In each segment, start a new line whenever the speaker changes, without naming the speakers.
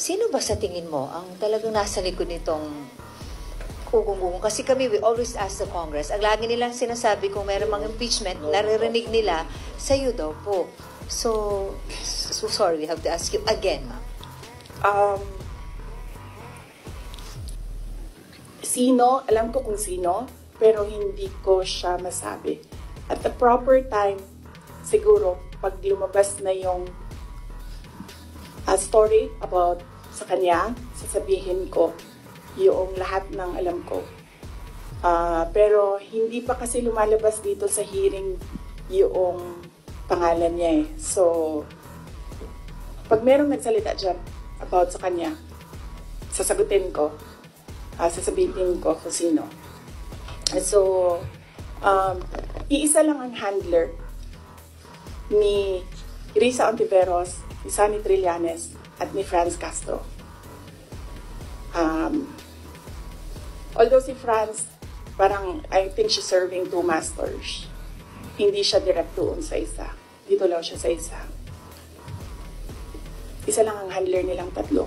Sino ba sa tingin mo ang talagang nasa likod nitong ugong-ugong? Kasi kami, we always ask the Congress. Ang lagi nilang sinasabi kung mayroong mga impeachment, naririnig nila sa'yo daw po. So sorry, we have to ask you again, ma'am.
Sino, alam ko kung sino, pero hindi ko siya masabi. At the proper time, siguro, pag lumabas na yung story about sa kanya, sasabihin ko yung lahat ng alam ko. Pero hindi pa kasi lumalabas dito sa hearing yung pangalan niya eh. So, pag merong nagsalita dyan about sa kanya, sasagutin ko. Sasabihin ko kung sino. So, iisa lang ang handler ni Risa Ontiveros, ni Sonny Trillanes, at ni Franz Castro. Although si Franz, parang I think she's serving two masters. Hindi siya direct doon sa isa. Dito lang siya sa isa. Isa lang ang handler nilang tatlo.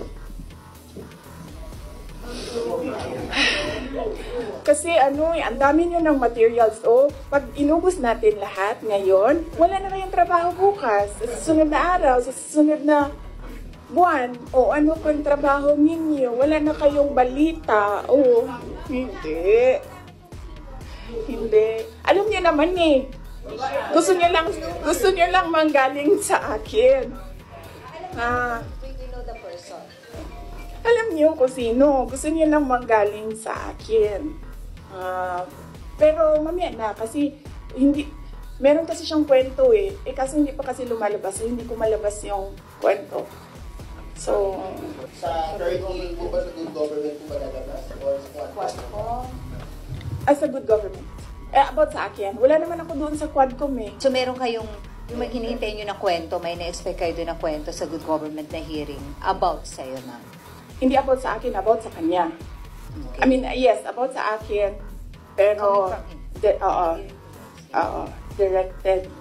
Kasi ang dami nyo ng materials. Pag inubos natin lahat ngayon, wala na kayong trabaho bukas. Sa susunod na araw, sa susunod na buwan, ano pang trabaho ninyo? Wala na kayong balita. Hindi. Hindi. Alam niyo naman eh. Gusto niyo lang manggaling sa akin. Alam niyo kung sino. Gusto niyo lang manggaling sa akin. Pero mamaya na kasi meron kasi siyang kwento eh. Kasi hindi pa kasi lumalabas. Hindi ko malabas yung kwento. So,
sa third hearing po ba sa good government po ba lalabas? Or sa Quadcom?
Sa good government. About sa akin. Wala naman ako doon sa Quadcom eh.
So meron kayong, yung hinihintay nyo na kwento, may na-expect kayo doon na kwento sa good government na hearing about sa'yo, ma'am?
Hindi about sa akin, about sa kanya. Okay. I mean, yes, about sa akin. Pero,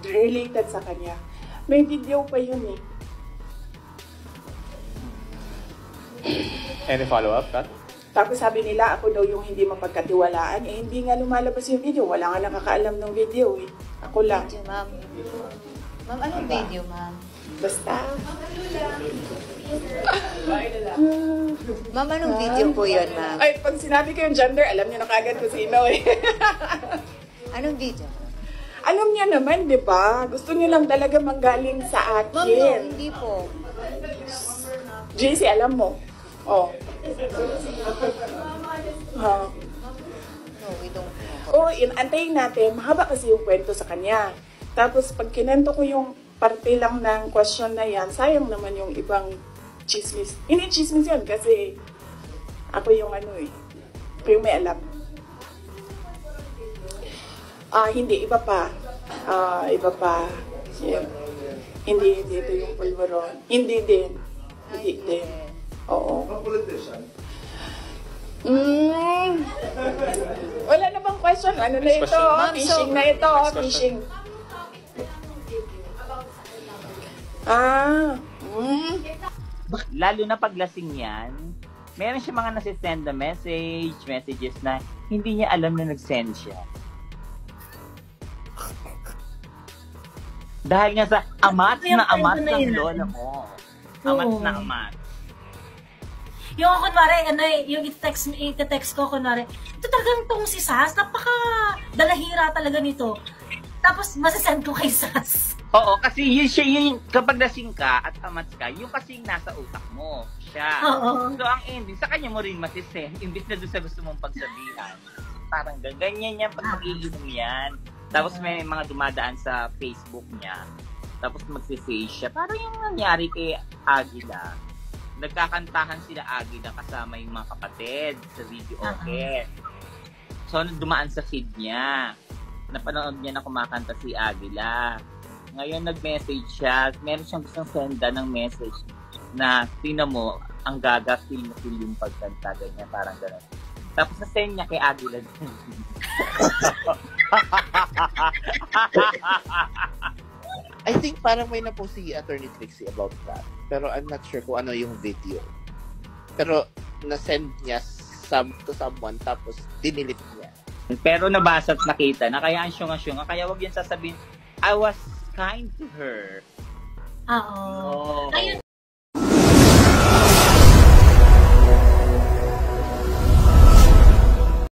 related sa kanya. May video pa yun eh.
Any follow-up, Kat?
Tapos sabi nila, ako daw yung hindi mapagkatiwalaan. Hindi nga lumalabas yung video. Wala nga nakakaalam ng video eh. Ako lang.
Video, ma'am. Ma'am, anong video, ma'am?
Basta.
Ma'am, anong video po yun, ma'am?
Ay, pag sinabi ko yung gender, alam niyo na kagad kung sino eh.
Anong video?
Alam niya naman, di ba? Gusto niyo lang talaga manggaling sa akin.
Ma'am, no, hindi po.
JC, alam mo.
No, we don't know.
Antayin natin. Mahaba kasi yung kwento sa kanya. Tapos, pag kinento ko yung parte lang ng question na yan, sayang naman yung ibang chismis. Hindi chismis yun kasi ako yung ako yung may alam. Hindi, iba pa. Iba pa. Yeah. Hindi ito yung pulveron. Hindi din. Oo. Wala na bang question? Ano na ito? Fishing na ito. Fishing.
Lalo na paglasing yan, meron siya mga nasisend na messages na hindi niya alam na nag-send siya. Dahil nga sa amat ng lola mo. Amat na amat.
Yung kunwari, yung ite-text ko, kunwari, ito talagang itong si Sas, napaka-dalahira talaga nito. Tapos, masasend ko kay Sas.
Oo, kasi yun, kapag lasing ka at amat ka, yung kasi nasa utak mo, siya.
Oo.
So, ang ending, sa kanya mo rin masisend, imbis na doon sa gusto mong pagsabihan. Parang ganyan yan, pag mag-iinom yan. Tapos may mga dumadaan sa Facebook niya. Tapos magsi-face siya. Parang yung nangyari kay Aguila. Nagkakantahan sila Aguila kasama yung mga kapatid sa video okay. So, dumaan sa feed niya. Napanood niya na kumakanta si Aguila. Ngayon, nag-message siya. Meron siyang gustong senda ng message na, tingnan mo, ang gaga, feel na feel yung pagkanta. Ganyan, parang gano'n. Tapos na-send niya kay Aguila.
I think parang may napost si Attorney Trixie about that. Pero I'm not sure kung ano yung video.
Pero na-send niya to someone tapos dinilit niya.
Pero nabasa at nakita na kaya ang syunga-syunga, kaya wag yan sasabihin, I was kind to her.
Oo.
Oh.
Ayun